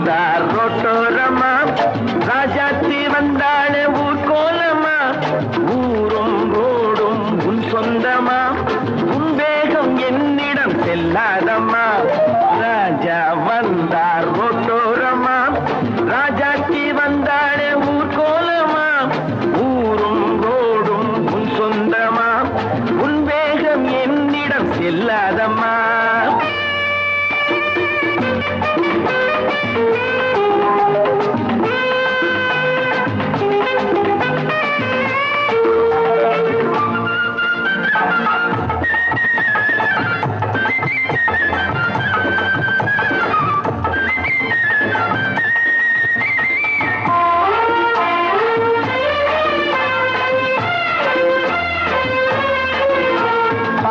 வந்தார் ரோட்டோரமா, ராஜாத்தி வந்தாளே ஊர்கோலமா, ஊரும் ரோடும் உன் சொந்தமா, உன் வேகம் என்னிடம் செல்லாதம்மா. ராஜா வந்தார் ரோட்டோரமா, ராஜாத்தி வந்தாளே ஊர்கோலமா, ஊரும் ரோடும் உன் சொந்தமா, உன் வேகம் என்னிடம் செல்லாதம்மா.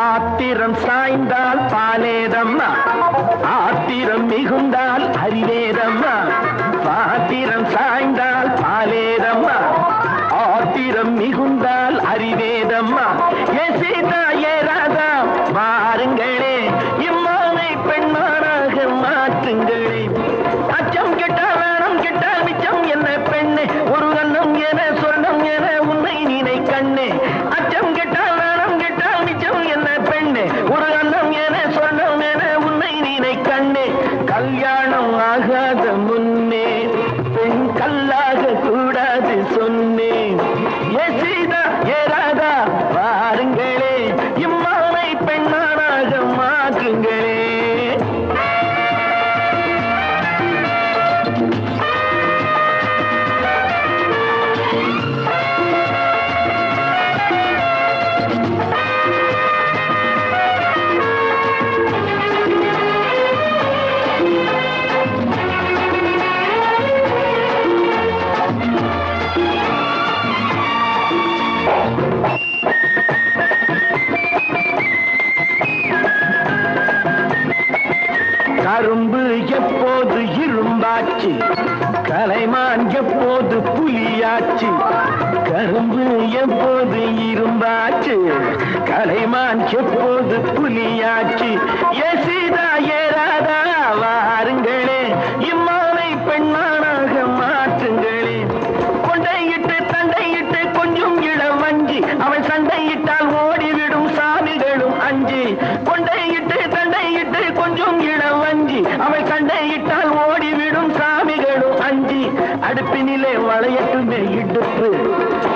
ஆத்திரம் சாய்ந்தால் பாலேதம்மா, ஆத்திரம் மிகுந்தால் அறிவேதம்மா. ஆத்திரம் சாய்ந்தால் பாலேதம்மா, ஆத்திரம் மிகுந்தால் அறிவேதம்மா. ஏ சீதா ஏ ராதா வாருங்களே, இம்மானை பெண்மானாக மாற்றுங்களே. அச்சம் கெட்டால் வேணும் கெட்டால் மிச்சம் என்ன பெண்ணே, ஒரு கண்ணம் என சொர்ணம் என உன்னை நினை கண்ணே. அச்சம் கெட்டால் வேணும் கெட்டால் மிச்சம் என்ன பெண்ணே, ஒரு கண்ணம் என சொர்ணம் என உன்னை நினை கண்ணே. கல்யாணம் ஆகாத முன்னே பெண் கல்லாக கூடாது சொன்னேன். ஏ சீதா ஏ ராதா வாருங்களே, இம்மானை பெண்ணானாக மாற்றுங்களே. கரும்பு எப்போது இரும்பாச்சு, கலைமான் எப்போது புலியாச்சு. கரும்பு எப்போது இரும்பாச்சு, கலைமான் எப்போது புலியாச்சு. ஏ சீதா ஏ ராதா வாருங்களே, இம்மானை பெண்ணானாக மாற்றுங்களே. கொண்டையிட்டு தண்டையிட்டு கொஞ்சம் இளம் வஞ்சி, அவள் சண்டையிட்டால் ஓடிவிடும் சாமிகளும் அஞ்சி. கொண்டையிட்டு தண்டையிட்டு கொஞ்சம் இளம் வஞ்சி, அவள் சண்டையிட்டால் ஓடிவிடும் சாமிகளும் அஞ்சி. அடுப்பினிலே வளையட்டுமே இடுப்பு,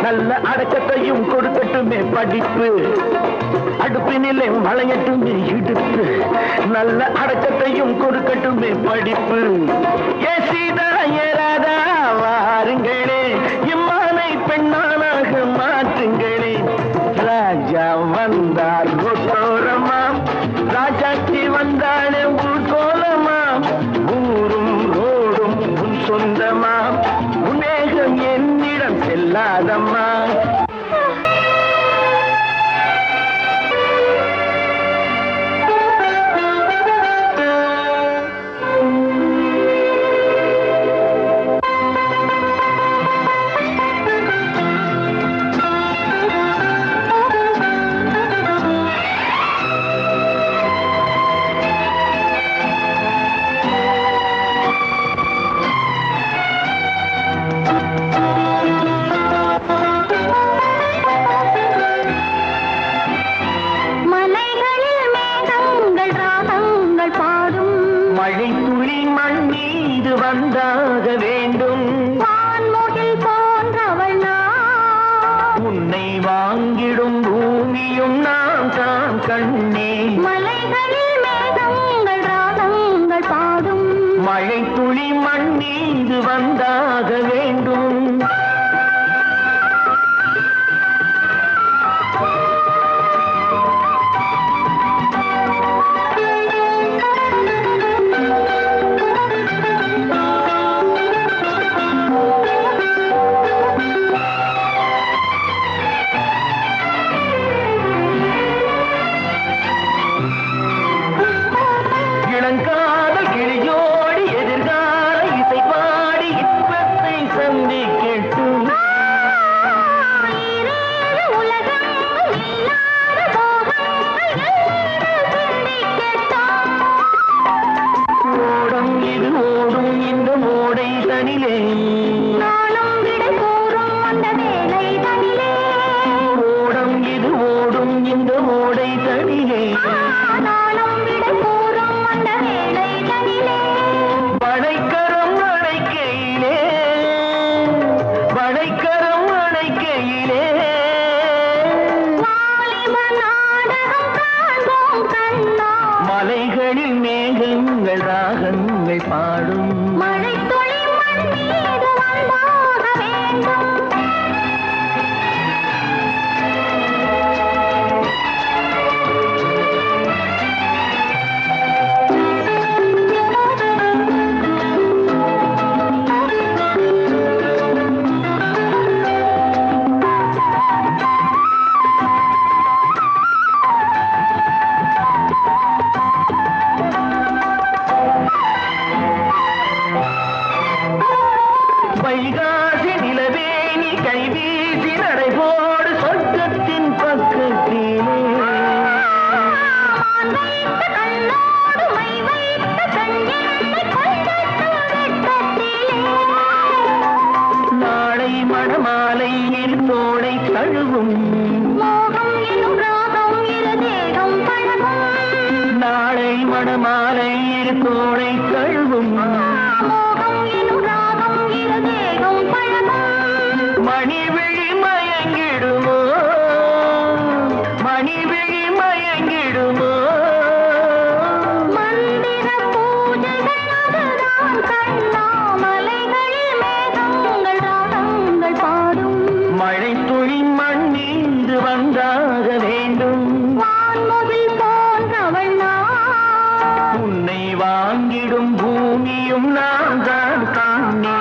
நல்ல அடக்கத்தையும் கொடுக்கட்டுமே படிப்பு. அடுப்பினிலே வளையட்டுமே இடுப்பு, நல்ல அடக்கத்தையும் கொடுக்கட்டுமே படிப்பு. ஏ சீதா ஏ ராதா வாருங்களே, இம்மானை பெண்ணானாக மாற்றுங்களே. ராஜா வந்தார் ரோட்டோரமா, ராஜாத்தி வந்தாளே ஊர்கோலமா, ஊரும் ரோடும் உன் சொந்தமா, உன்வேகம் என்னிடம் செல்லாதம்மா. மழை துளி மண் மீது வந்தாக வேண்டும், வான்முகில் போன்றவள் நான், உன்னை வாங்கிடும் பூமியும் நான் தான் கண்ணே. மலைகளில் மேகங்கள் ராகங்கள் பாடும், மழை துளி மண் மீது வந்தாக வேண்டும். இளங்காதல் கிளியோடி எதிர்கால இசை பாடி இன்பத்தை சந்திக்கட்டும். மணமாலை இரு தோளை கழுவும் மணிவிழி மயங்கிடுமோ மணிவிழி மயங்கிடுமோ மந்திர பூஜைகள் கண்ணாமலைகளில் மேகங்கள் ராகங்கள் பாடும் மழை துளி மண்ணீந்து வந்தாக வேண்டும் வான்முகில் போன்றவள் நான் உன்னை வாங்கிடும் பூமியும் நான் தான் காணே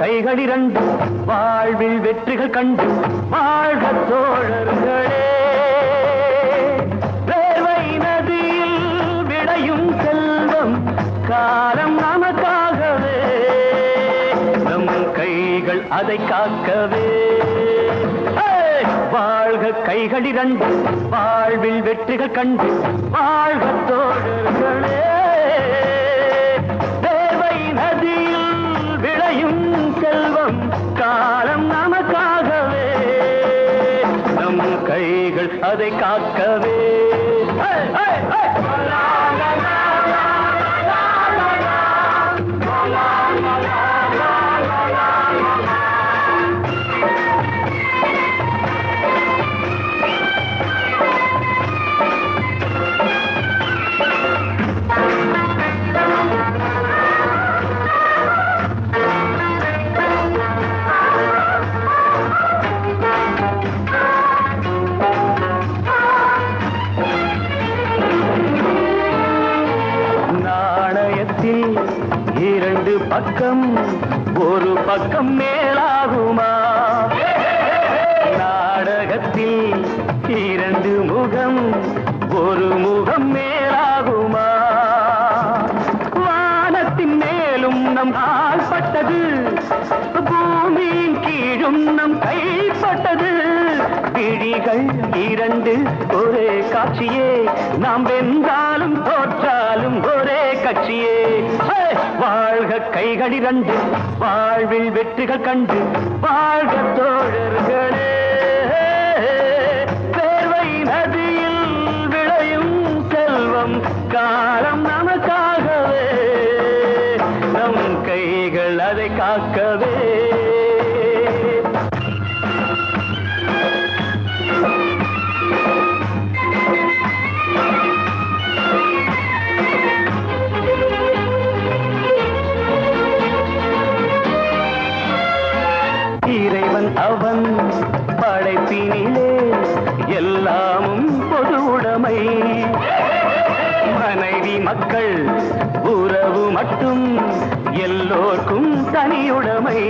கைகள் இரண்டு வாழ்வில் வெற்றிகள் கண்டு வாழ்க தோழர்களே. வேர்வை நதியில் விளையும் செல்வம் காலம் நமக்காகவே, நம் கைகள் அதை காக்கவே. வாழ்க கைகள் இரண்டு வாழ்வில் வெற்றிகள் கண்டு வாழ்க தோழர்களே. தேர்வை நதியில் விளையும் செல்வம் காலம் நமக்காகவே, நம் கைகள் அதை காக்கவே. இரண்டு பக்கம் ஒரு பக்கம் மேலாகுமா? நாடகத்தில் இரண்டு முகம் ஒரு முகம் மேலாகுமா? வானத்தின் மேலும் நம் ஆள்பட்டது, பூமியின் கீழும் நம் கைப்பட்டது. விழிகள் இரண்டு ஒரே காட்சியே, நாம் வென்றாலும் தோற்றாலும் ஒரே கட்சியே. வாழ்க கைகள் இரண்டு வாழ்வில் வெற்றிகள் கண்டு வாழ்க தோழர்களே. வேர்வை நதியில் விளையும் செல்வம் காலம் நமக்காகவே, நம் கைகள் அதை காக்கவே. இறைவன் அவன் படைப்பினிலே எல்லாமும் பொது உடைமை. மனைவி மக்கள் உறவு மட்டும் எல்லோர்க்கும் தனியுடைமை.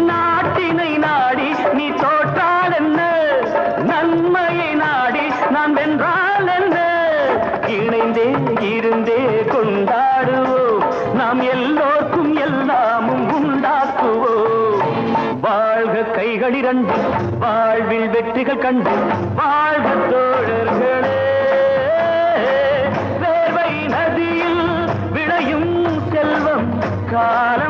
நாட்டினை நாடி நீ தோற்றால் என்ன, நன்மையை நாடி நான் வென்றால் என்ன? இணைந்தே இருந்தே கொண்டாடுவோம், நாம் எல்லோர்க்கும் எல்லாமும் உண்டாக்குவோம். வாழ்க கைகள் இரண்டு வாழ்வில் வெற்றிகள் கண்டு வாழ்க தோழர்களே. வேர்வை நதியில் விளையும் செல்வம் கால